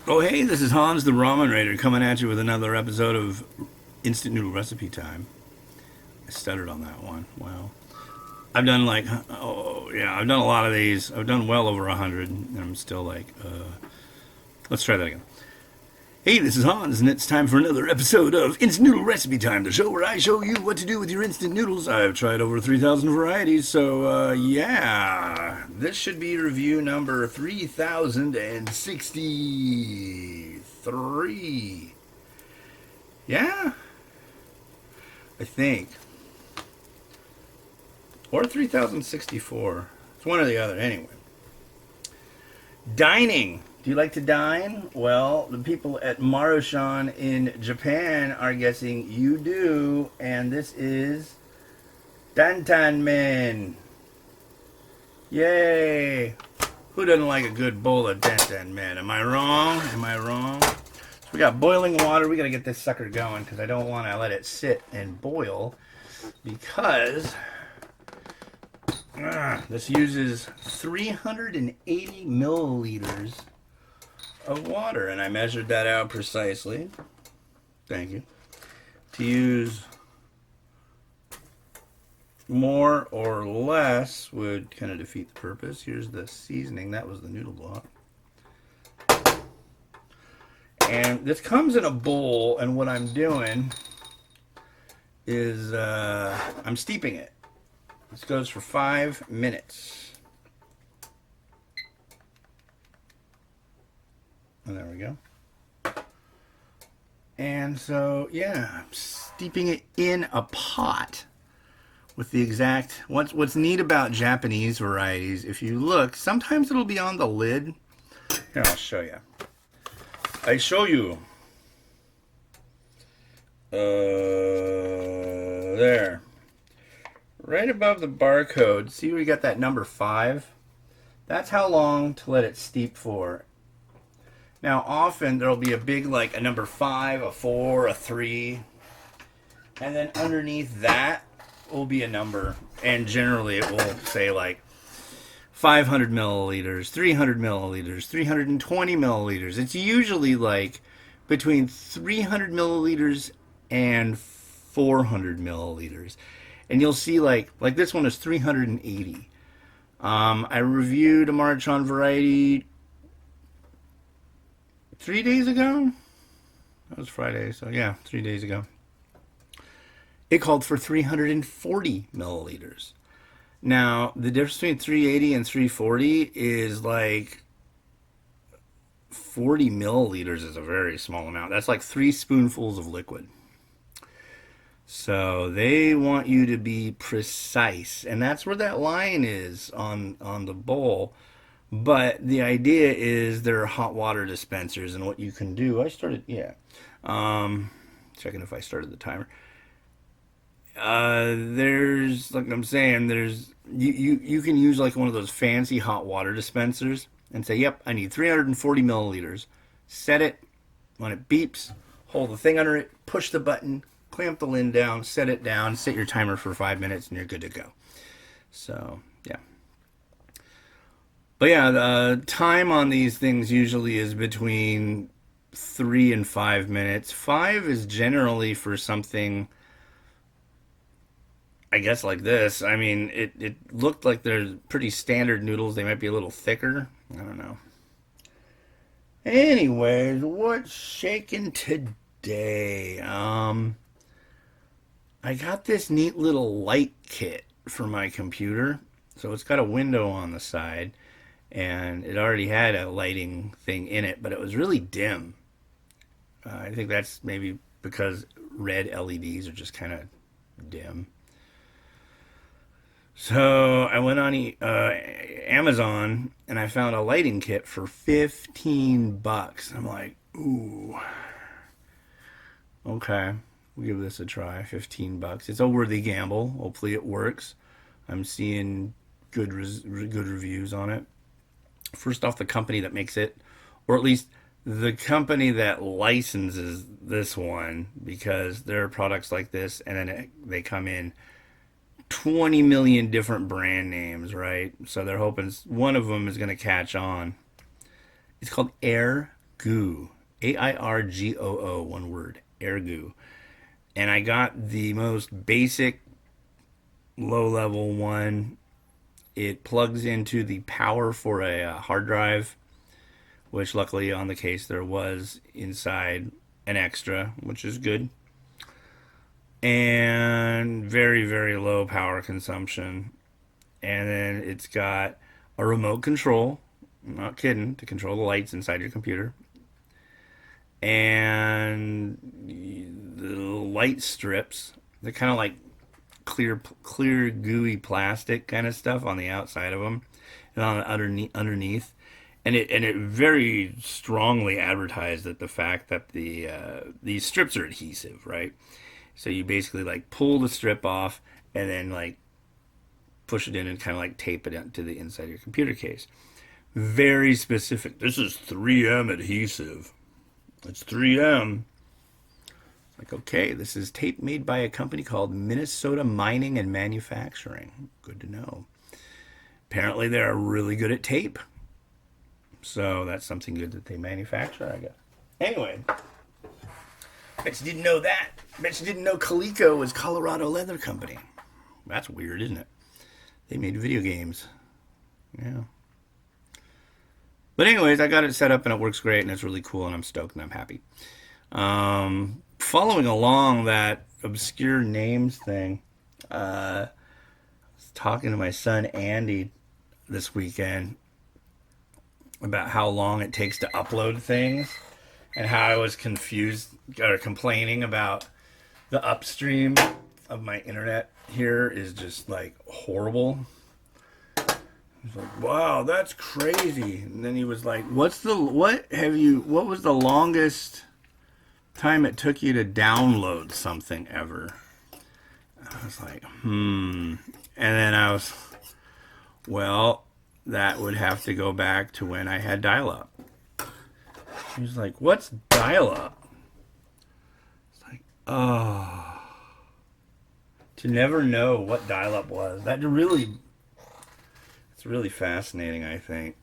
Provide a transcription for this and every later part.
Oh, hey, this is Hans the Ramen Rater coming at you with another episode of Instant Noodle Recipe Time. I stuttered on that one. Wow. I've done I've done a lot of these. I've done well over 100, and I'm still let's try that again. Hey, this is Hans, and it's time for another episode of Instant Noodle Recipe Time, the show where I show you what to do with your instant noodles. I've tried over 3,000 varieties, so yeah. This should be review number 3063. Yeah, I think. Or 3064. It's one or the other, anyway. Dining. Do you like to dine? Well, the people at Maruchan in Japan are guessing you do, and this is Tantanmen. Yay! Who doesn't like a good bowl of Tantanmen? Am I wrong? Am I wrong? So we got boiling water. We got to get this sucker going because I don't want to let it sit and boil because this uses 380 milliliters of water, and I measured that out precisely. Thank you. To use more or less would kind of defeat the purpose. Here's the seasoning. That was the noodle block. And this comes in a bowl, and what I'm doing is I'm steeping it. This goes for 5 minutes. And there we go. And so, yeah, I'm steeping it in a pot with the exact... What's neat about Japanese varieties, if you look, sometimes it'll be on the lid. Here, I'll show you. I show you. There. Right above the barcode, see where you got that number 5? That's how long to let it steep for. Now, often there'll be a big, like a number 5, a 4, a 3, and then underneath that will be a number, and generally it will say like 500 milliliters, 300 milliliters, 320 milliliters. It's usually like between 300 milliliters and 400 milliliters. And you'll see like this one is 380. I reviewed a Maruchan variety 3 days ago. That was Friday, so yeah, 3 days ago. It called for 340 milliliters. Now, the difference between 380 and 340 is like 40 milliliters is a very small amount. That's like 3 spoonfuls of liquid. So they want you to be precise, and that's where that line is on the bowl. But the idea is there are hot water dispensers, and what you can do. Checking if I started the timer. There's like I'm saying, there's you can use like one of those fancy hot water dispensers and say, yep, I need 340 milliliters. Set it when it beeps. Hold the thing under it. Push the button. Clamp the lid down, set it down, set your timer for 5 minutes, and you're good to go. So, yeah. But yeah, the time on these things usually is between 3 and 5 minutes. 5 is generally for something, I guess, like this. I mean, it looked like they're pretty standard noodles. They might be a little thicker. I don't know. Anyways, what's shaking today? I got this neat little light kit for my computer. So it's got a window on the side, and it already had a lighting thing in it, but it was really dim. I think that's maybe because red LEDs are just kind of dim. So I went on Amazon and I found a lighting kit for $15. I'm like, ooh, okay. We'll give this a try. $15. It's a worthy gamble. Hopefully it works. I'm seeing good reviews on it. First off, the company that makes it, or at least the company that licenses this one, because there are products like this, and then they come in 20 million different brand names, right? So they're hoping one of them is going to catch on. It's called Air Airgoo. AIRGOO, one word. Airgoo. And I got the most basic low level one. It plugs into the power for a hard drive, which luckily on the case there was inside an extra, which is good. And very, very low power consumption. And then it's got a remote control, I'm not kidding, to control the lights inside your computer. And the light strips, they're kind of like clear, gooey plastic kind of stuff on the outside of them, and on underneath. And it very strongly advertised that the fact that these strips are adhesive, right? So you basically like pull the strip off and then like push it in and kind of like tape it to the inside of your computer case. Very specific. This is 3M adhesive. It's 3M. Like, okay, this is tape made by a company called Minnesota Mining and Manufacturing. Good to know. Apparently, they're really good at tape. So that's something good that they manufacture, I guess. Anyway, bet you didn't know that. Bet you didn't know Coleco was Colorado Leather Company. That's weird, isn't it? They made video games. Yeah. But anyways, I got it set up and it works great and it's really cool and I'm stoked and I'm happy. Following along that obscure names thing, I was talking to my son Andy this weekend about how long it takes to upload things and how I was confused or complaining about the upstream of my internet here is just like horrible. He's like, wow, that's crazy. And then he was like, what was the longest time it took you to download something ever? I was like, And then I was, well, that would have to go back to when I had dial-up. He was like, what's dial-up? It's like, oh. To never know what dial-up was. It's really fascinating, I think.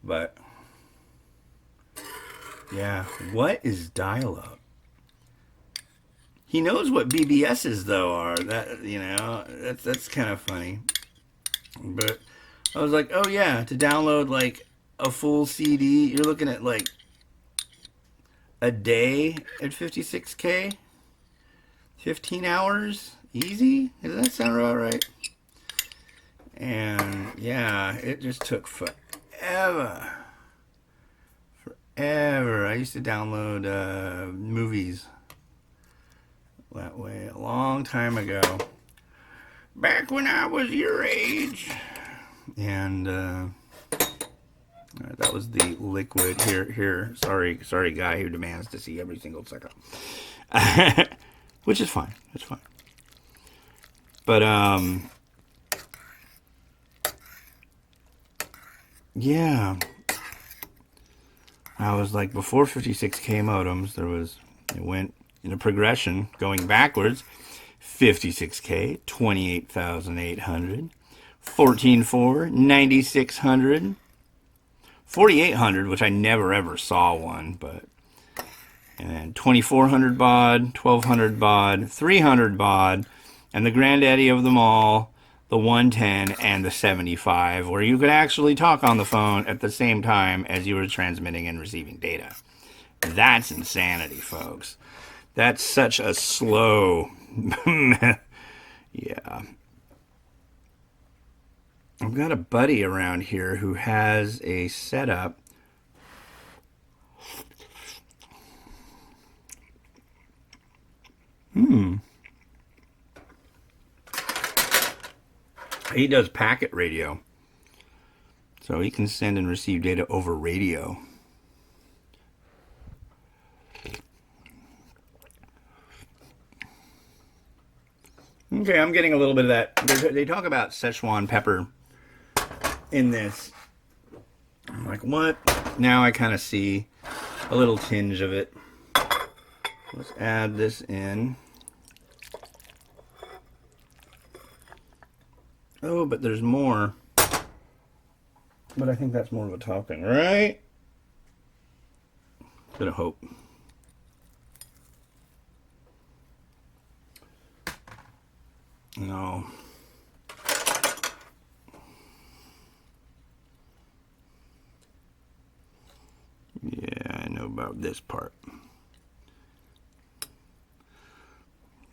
But, yeah, what is dial-up? He knows what BBSs, though, are. That's kind of funny. But I was like, oh, yeah, to download, like, a full CD, you're looking at, like, a day at 56K? 15 hours? Easy? Does that sound about right? And, yeah, it just took forever. I used to download movies that way a long time ago. Back when I was your age. And that was the liquid. Here. Sorry, guy who demands to see every single second. Which is fine. It's fine. But, yeah. I was like, before 56K modems, it went in a progression going backwards. 56K, 28,800. 14.4, 9,600. 4,800, which I never ever saw one, but. And then 2,400 baud, 1,200 baud, 300 baud, and the granddaddy of them all, the 110 and the 75, where you could actually talk on the phone at the same time as you were transmitting and receiving data. That's insanity, folks. That's such a slow... Yeah. I've got a buddy around here who has a setup. He does packet radio. So he can send and receive data over radio. Okay, I'm getting a little bit of that. They talk about Szechuan pepper in this. I'm like, what? Now I kind of see a little tinge of it. Let's add this in. Oh, but there's more. But I think that's more of a topping, right? Gonna hope. No. Yeah, I know about this part.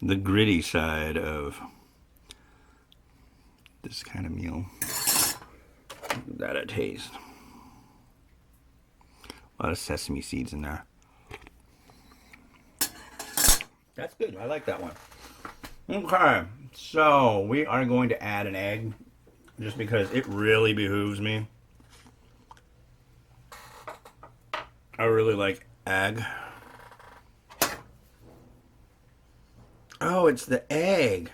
The gritty side of this kind of meal. Give that a taste. A lot of sesame seeds in there. That's good. I like that one. Okay, so we are going to add an egg just because it really behooves me. I really like egg. Oh, it's the egg.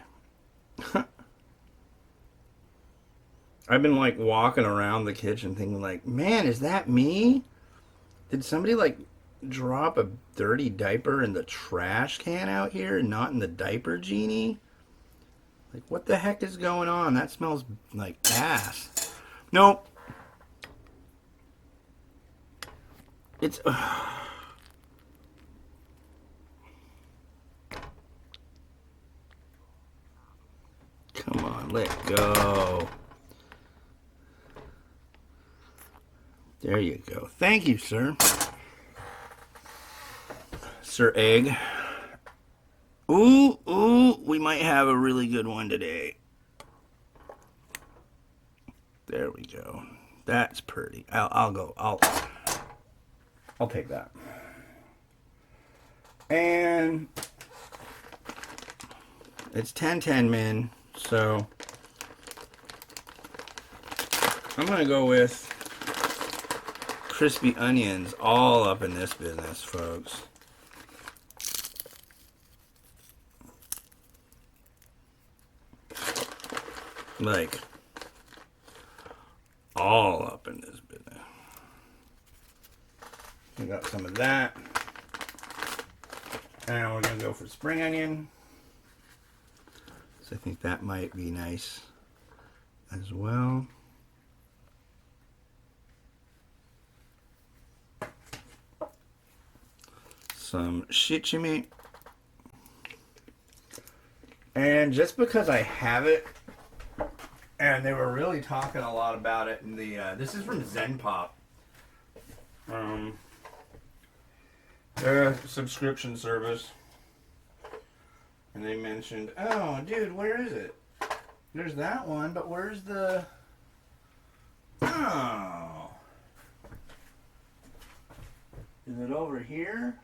I've been like walking around the kitchen thinking like, man, is that me? Did somebody like drop a dirty diaper in the trash can out here and not in the diaper genie? Like, what the heck is going on? That smells like ass. Nope. It's... Come on, let go. There you go. Thank you, sir. Sir Egg. Ooh, ooh, we might have a really good one today. There we go. That's pretty. I'll go. I'll take that. And it's Tantanmen, so I'm gonna go with crispy onions all up in this business, folks. Like, all up in this business. We got some of that. And we're going to go for spring onion. So I think that might be nice as well. Some shichimi. And just because I have it, and they were really talking a lot about it in the, this is from Zenpop. They're a subscription service. And they mentioned, oh, dude, where is it? There's that one, but where's the... Oh. Is it over here?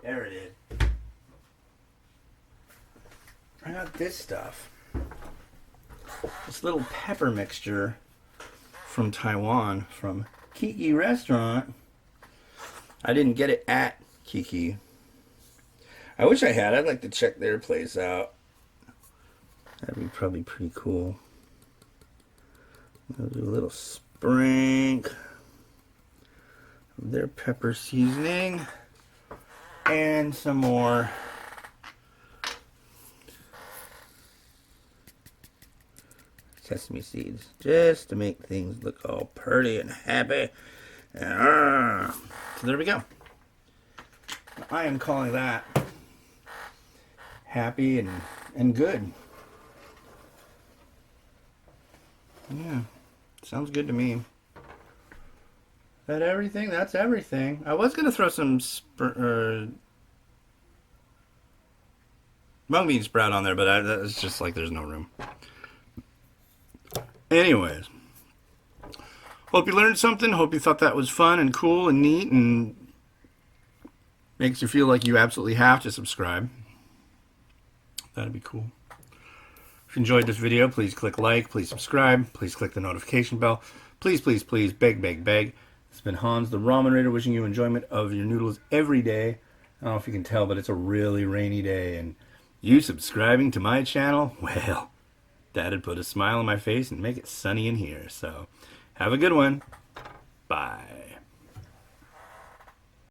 There it is. I got this stuff. This little pepper mixture from Taiwan, from Kiki Restaurant. I didn't get it at Kiki. I wish I had. I'd like to check their place out. That'd be probably pretty cool. I'll do a little sprink of their pepper seasoning and some more sesame seeds, just to make things look all pretty and happy. So there we go. I am calling that happy and good. Yeah, sounds good to me. That everything? That's everything. I was gonna throw some mung bean sprout on there, but it's just like there's no room. Anyways, hope you learned something. Hope you thought that was fun and cool and neat and makes you feel like you absolutely have to subscribe. That'd be cool. If you enjoyed this video, please click like, please subscribe, please click the notification bell. Please, please, please, beg, beg, beg. It's been Hans, the Ramen Rater, wishing you enjoyment of your noodles every day. I don't know if you can tell, but it's a really rainy day, and you subscribing to my channel, well, that'd put a smile on my face and make it sunny in here. So, have a good one. Bye.